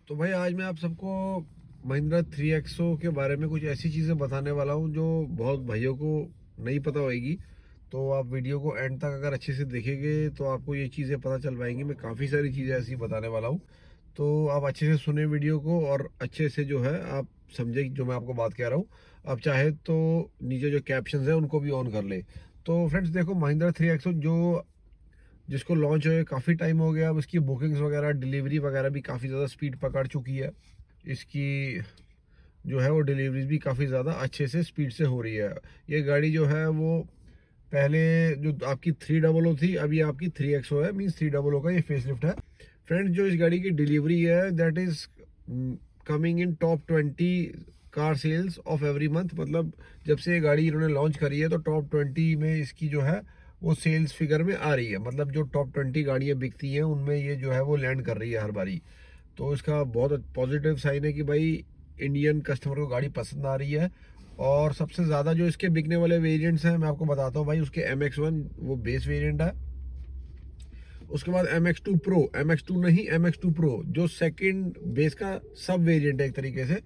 तो भाई आज मैं आप सबको महिंद्रा 3XO के बारे में कुछ ऐसी चीज़ें बताने वाला हूँ जो बहुत भाइयों को नहीं पता होगी। तो आप वीडियो को एंड तक अगर अच्छे से देखेंगे तो आपको ये चीज़ें पता चल पाएंगी। मैं काफ़ी सारी चीज़ें ऐसी बताने वाला हूँ, तो आप अच्छे से सुने वीडियो को और अच्छे से जो है आप समझे जो मैं आपको बात कह रहा हूँ। आप चाहे तो नीचे जो कैप्शन है उनको भी ऑन कर ले। तो फ्रेंड्स देखो, महिंद्रा 3XO जो जिसको लॉन्च हुए काफ़ी टाइम हो गया, अब इसकी बुकिंग्स वगैरह डिलीवरी वगैरह भी काफ़ी ज़्यादा स्पीड पकड़ चुकी है। इसकी जो है वो डिलीवरीज भी काफ़ी ज़्यादा अच्छे से स्पीड से हो रही है। ये गाड़ी जो है वो पहले जो आपकी 300 थी, अभी आपकी 3XO है, मीन्स 300 का ये फेसलिफ्ट है। फ्रेंड्स जो इस गाड़ी की डिलीवरी है that is coming in top 20 car sales of every month. मतलब जब से ये गाड़ी इन्होंने लॉन्च करी है तो टॉप 20 में इसकी जो है वो सेल्स फिगर में आ रही है। मतलब जो टॉप 20 गाड़ियाँ बिकती हैं उनमें ये जो है वो लैंड कर रही है हर बारी। तो इसका बहुत पॉजिटिव साइन है कि भाई इंडियन कस्टमर को गाड़ी पसंद आ रही है। और सबसे ज़्यादा जो इसके बिकने वाले वेरिएंट्स हैं मैं आपको बताता हूँ भाई। उसके MX-1 वो बेस वेरिएंट है। उसके बाद MX-2 प्रो, MX-2 नहीं MX-2 प्रो जो सेकंड बेस का सब वेरिएंट है एक तरीके से।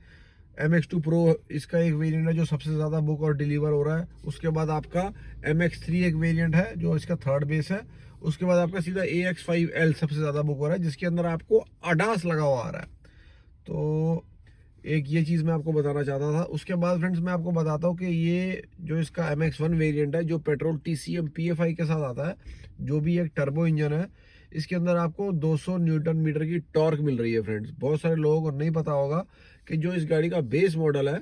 MX-2 प्रो इसका एक वेरिएंट है जो सबसे ज़्यादा बुक और डिलीवर हो रहा है। उसके बाद आपका MX-3 एक वेरिएंट है जो इसका थर्ड बेस है। उसके बाद आपका सीधा AX5L सबसे ज़्यादा बुक हो रहा है, जिसके अंदर आपको अडास लगा हुआ आ रहा है। तो एक ये चीज़ मैं आपको बताना चाहता था। उसके बाद फ्रेंड्स मैं आपको बताता हूँ कि ये जो इसका MX-1 वेरिएंट है जो पेट्रोल TCM PFI के साथ आता है, जो भी एक टर्बो इंजन है, इसके अंदर आपको 200 न्यूटन मीटर की टॉर्क मिल रही है। फ्रेंड्स बहुत सारे लोगों को नहीं पता होगा कि जो इस गाड़ी का बेस मॉडल है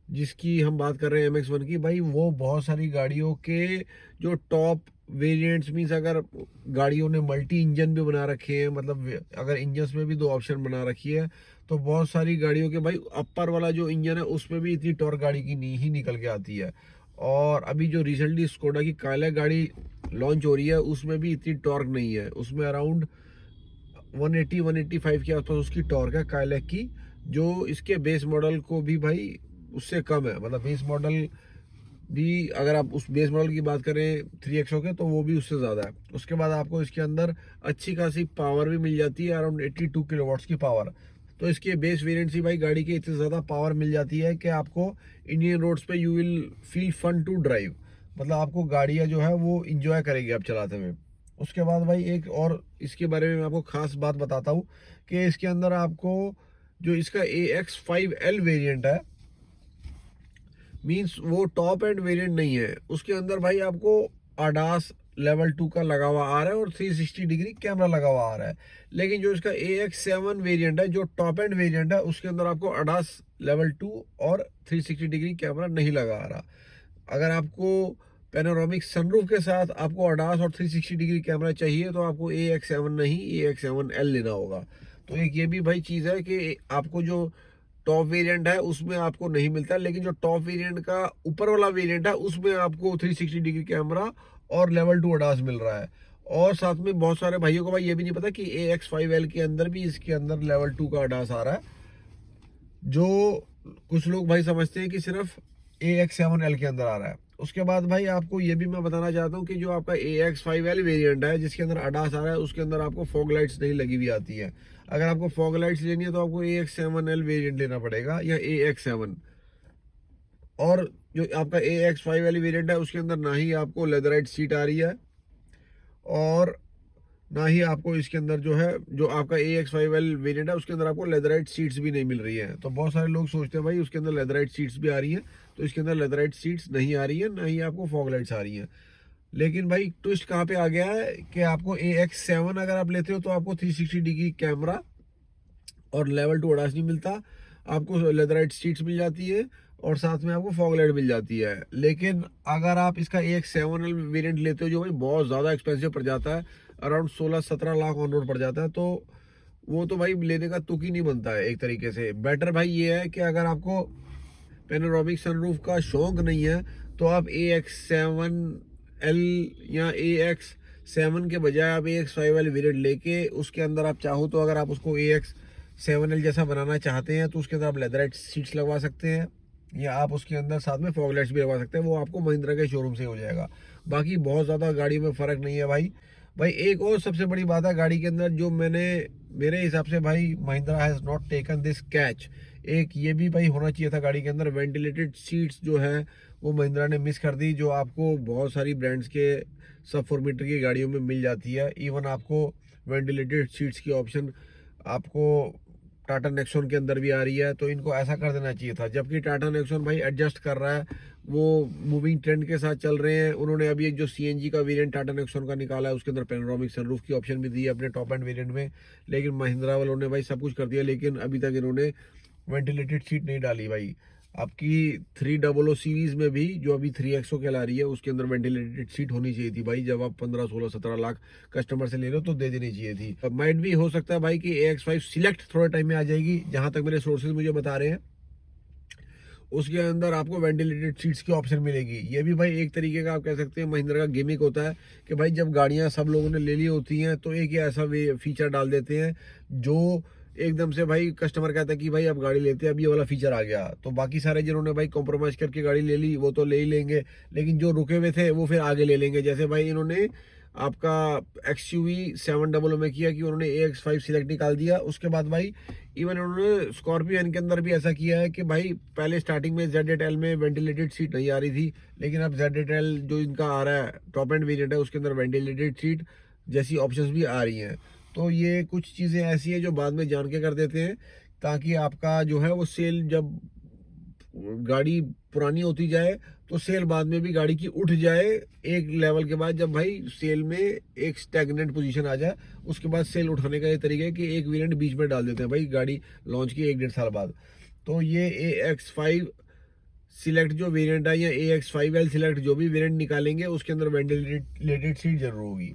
जिसकी हम बात कर रहे हैं MX-1 की, भाई वो बहुत सारी गाड़ियों के जो टॉप वेरिएंट्स मीन्स अगर गाड़ियों ने मल्टी इंजन भी बना रखे हैं, मतलब अगर इंजन्स में भी दो ऑप्शन बना रखी है, तो बहुत सारी गाड़ियों के भाई अपर वाला जो इंजन है उसमें भी इतनी टॉर्क गाड़ी की नहीं ही निकल के आती है। और अभी जो रिसेंटली स्कोडा की काइलैक गाड़ी लॉन्च हो रही है उसमें भी इतनी टॉर्क नहीं है। उसमें अराउंड 180-185 के आसपास उसकी टॉर्क है काइलैक की, जो इसके बेस मॉडल को भी भाई उससे कम है। मतलब बेस मॉडल भी अगर आप उस बेस मॉडल की बात करें 3XO के, तो वो भी उससे ज़्यादा है। उसके बाद आपको इसके अंदर अच्छी खासी पावर भी मिल जाती है, अराउंड 82 किलोवाट्स की पावर। तो इसके बेस वेरिएंट से भाई गाड़ी की इतनी ज़्यादा पावर मिल जाती है कि आपको इंडियन रोड्स पे you will feel fun to drive. मतलब आपको गाड़ियाँ जो है वो इंजॉय करेगी आप चलाते हुए। उसके बाद भाई एक और इसके बारे में मैं आपको खास बात बताता हूँ कि इसके अंदर आपको जो इसका AX5L वेरिएंट है, मीन्स वो टॉप एंड वेरिएंट नहीं है। उसके अंदर भाई आपको ADAS लेवल 2 का लगा हुआ आ रहा है और 360 डिग्री कैमरा लगा हुआ आ रहा है। लेकिन जो इसका AX7 वेरिएंट है जो टॉप एंड वेरिएंट है उसके अंदर आपको ADAS लेवल 2 और 360 डिग्री कैमरा नहीं लगा आ रहा। अगर आपको पैनोरामिक सनरूफ के साथ आपको ADAS और 360 डिग्री कैमरा चाहिए तो आपको AX7 नहीं AX7L लेना होगा। तो एक ये भी भाई चीज़ है कि आपको जो टॉप वेरिएंट है उसमें आपको नहीं मिलता, लेकिन जो टॉप वेरिएंट का ऊपर वाला वेरिएंट है उसमें आपको 360 डिग्री कैमरा और लेवल 2 ADAS मिल रहा है। और साथ में बहुत सारे भाइयों को भाई ये भी नहीं पता कि AX5L के अंदर भी इसके अंदर लेवल 2 का ADAS आ रहा है। जो कुछ लोग भाई समझते हैं कि सिर्फ AX7L के अंदर आ रहा है। उसके बाद भाई आपको ये भी मैं बताना चाहता हूँ कि जो आपका AX5L वेरिएंट है जिसके अंदर ADAS आ रहा है उसके अंदर आपको फॉग लाइट्स नहीं लगी हुई आती है। अगर आपको फॉग लाइट्स लेनी है तो आपको AX7L वेरिएंट लेना पड़ेगा या AX7। और जो आपका AX5L वेरिएंट है उसके अंदर ना ही आपको लेदराइट सीट आ रही है और ना ही आपको इसके अंदर जो है जो आपका AX5L वेरिएंट है उसके अंदर आपको लेदराइट सीट्स भी नहीं मिल रही है। तो बहुत सारे लोग सोचते हैं भाई उसके अंदर लेदराइट सीट्स भी आ रही हैं, तो इसके अंदर लेदराइट सीट्स नहीं आ रही है, ना ही आपको फॉग लाइट्स आ रही हैं। लेकिन भाई ट्विस्ट कहाँ पे आ गया है कि आपको AX7 अगर आप लेते हो तो आपको 360 डिग्री कैमरा और लेवल 2 ADAS नहीं मिलता। आपको लेदराइट सीट्स मिल जाती है और साथ में आपको फॉग लाइट मिल जाती है। लेकिन अगर आप इसका AX7L वेरिएंट लेते हो जो भाई बहुत ज़्यादा एक्सपेंसिव पड़ जाता है, अराउंड 16-17 लाख ऑन रोड पड़ जाता है, तो वो तो भाई लेने का तुक ही नहीं बनता है। एक तरीके से बेटर भाई ये है कि अगर आपको पेनोरामिक सनरूफ का शौक नहीं है तो आप AX7L या AX7 के बजाय आप AX5L वेरिएंट लेके उसके अंदर आप चाहो तो अगर आप उसको AX7L जैसा बनाना चाहते हैं तो उसके अंदर आप लेदराइट सीट्स लगवा सकते हैं या आप उसके अंदर साथ में फॉग लाइट्स भी लगवा सकते हैं। वो आपको महिंद्रा के शोरूम से हो जाएगा। बाकी बहुत ज़्यादा गाड़ी में फ़र्क नहीं है भाई। भाई एक और सबसे बड़ी बात है गाड़ी के अंदर जो मेरे हिसाब से भाई Mahindra has not taken this catch. एक ये भी भाई होना चाहिए था गाड़ी के अंदर, वेंटिलेटेड सीट्स जो है वो महिंद्रा ने मिस कर दी, जो आपको बहुत सारी ब्रांड्स के सब 4 मीटर की गाड़ियों में मिल जाती है। इवन आपको वेंटिलेटेड सीट्स की ऑप्शन आपको टाटा नेक्सॉन के अंदर भी आ रही है, तो इनको ऐसा कर देना चाहिए था। जबकि टाटा नेक्सॉन भाई एडजस्ट कर रहा है, वो मूविंग ट्रेंड के साथ चल रहे हैं। उन्होंने अभी एक जो सीएनजी का वेरिएंट टाटा नेक्सॉन का निकाला है उसके अंदर पैनोरामिक सनरूफ की ऑप्शन भी दी है अपने टॉप एंड वेरिएंट में। लेकिन महिंद्रा वालों ने भाई सब कुछ कर दिया, लेकिन अभी तक इन्होंने वेंटिलेटेड सीट नहीं डाली भाई। आपकी 300 सीरीज में भी जो अभी 3XO कहला रही है उसके अंदर वेंटिलेटेड सीट होनी चाहिए थी भाई। जब आप 15 16 17 लाख कस्टमर से ले रहे हो तो दे देनी चाहिए थी। अब माइट भी हो सकता है भाई कि AX5 सिलेक्ट थोड़े टाइम में आ जाएगी, जहां तक मेरे सोर्सेज मुझे बता रहे हैं। उसके अंदर आपको वेंटिलेटेड सीट्स की ऑप्शन मिलेगी। ये भी भाई एक तरीके का आप कह सकते हैं महिंद्रा का गिमिक होता है कि भाई जब गाड़ियां सब लोगों ने ले ली होती हैं तो एक ही ऐसा फीचर डाल देते हैं जो एकदम से भाई कस्टमर कहता है कि भाई अब गाड़ी लेते हैं, अब ये वाला फीचर आ गया, तो बाकी सारे जिन्होंने भाई कॉम्प्रोमाइज करके गाड़ी ले ली वो तो ले ही लेंगे, लेकिन जो रुके हुए थे वो फिर आगे ले लेंगे। जैसे भाई इन्होंने आपका XUV 700 में किया कि उन्होंने AX5 सिलेक्ट निकाल दिया। उसके बाद भाई इवन उन्होंने स्कॉर्पियो के अंदर भी ऐसा किया है कि भाई पहले स्टार्टिंग में ZL में वेंटिलेटेड सीट नहीं आ रही थी, लेकिन अब ZL जो इनका आ रहा है टॉप एंड वेरिएंट है उसके अंदर वेंटिलेटेड सीट जैसी ऑप्शंस भी आ रही हैं। तो ये कुछ चीज़ें ऐसी हैं जो बाद में जान के कर देते हैं, ताकि आपका जो है वो सेल जब गाड़ी पुरानी होती जाए तो सेल बाद में भी गाड़ी की उठ जाए। एक लेवल के बाद जब भाई सेल में एक स्टैग्नेंट पोजीशन आ जाए उसके बाद सेल उठाने का ये तरीका है कि एक वेरिएंट बीच में डाल देते हैं भाई गाड़ी लॉन्च की 1-1.5 साल बाद। तो ये AX5 सिलेक्ट जो वेरिएंट है या AX5L सिलेक्ट जो भी वेरिएंट निकालेंगे उसके अंदर वेंटिलेटेड सीट जरूर होगी।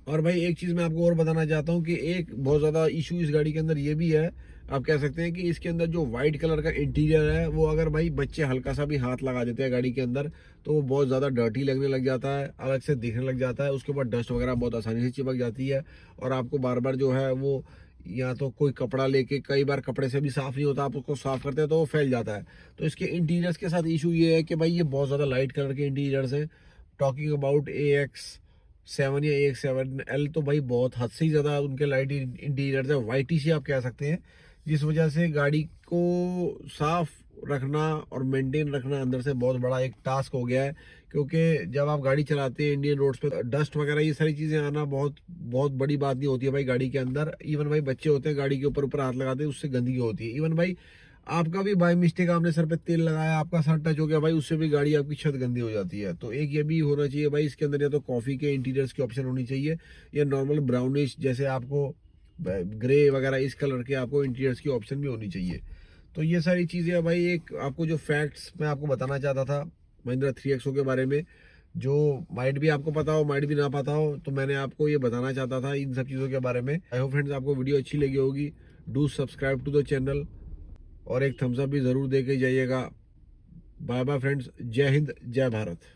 और भाई एक चीज़ मैं आपको और बताना चाहता हूँ कि एक बहुत ज़्यादा इशू इस गाड़ी के अंदर ये भी है, आप कह सकते हैं कि इसके अंदर जो वाइट कलर का इंटीरियर है वो अगर भाई बच्चे हल्का सा भी हाथ लगा देते हैं गाड़ी के अंदर तो वो बहुत ज़्यादा डर्टी लगने लग जाता है, अलग से दिखने लग जाता है। उसके बाद डस्ट वगैरह बहुत आसानी से चिपक जाती है और आपको बार बार जो है वो या तो कोई कपड़ा लेके, कई बार कपड़े से भी साफ़ नहीं होता, आप उसको साफ़ करते हैं तो वो फैल जाता है। तो इसके इंटीरियर्स के साथ इशू ये है कि भाई ये बहुत ज़्यादा लाइट कलर के इंटीरियर्स हैं। टॉकिंग अबाउट AX7 या AX7L तो भाई बहुत हद से ही ज़्यादा उनके लाइट इंटीरियर है, वाइटी से आप कह सकते हैं, जिस वजह से गाड़ी को साफ रखना और मेंटेन रखना अंदर से बहुत बड़ा एक टास्क हो गया है। क्योंकि जब आप गाड़ी चलाते हैं इंडियन रोड्स पे डस्ट वगैरह ये सारी चीज़ें आना बहुत बहुत बड़ी बात नहीं होती है भाई गाड़ी के अंदर। इवन भाई बच्चे होते हैं गाड़ी के ऊपर ऊपर हाथ लगाते हैं उससे गंदगी होती है। इवन भाई आपका भी बाय मिस्टेक आपने सर पे तेल लगाया, आपका सर टच हो गया भाई, उससे भी गाड़ी आपकी छत गंदी हो जाती है। तो एक ये भी होना चाहिए भाई इसके अंदर, या तो कॉफ़ी के इंटीरियर्स की ऑप्शन होनी चाहिए या नॉर्मल ब्राउनिश जैसे आपको ग्रे वगैरह इस कलर के आपको इंटीरियर्स की ऑप्शन भी होनी चाहिए। तो ये सारी चीज़ें हैं भाई, एक आपको जो फैक्ट्स मैं आपको बताना चाहता था महिंद्रा 3XO के बारे में, जो माइट भी आपको पता हो माइट भी ना पता हो, तो मैंने आपको ये बताना चाहता था इन सब चीज़ों के बारे में। आई होप फ्रेंड्स आपको वीडियो अच्छी लगी होगी। Do subscribe to the channel और एक थम्स अप भी ज़रूर दे के जाइएगा। बाय बाय फ्रेंड्स, जय हिंद जय भारत।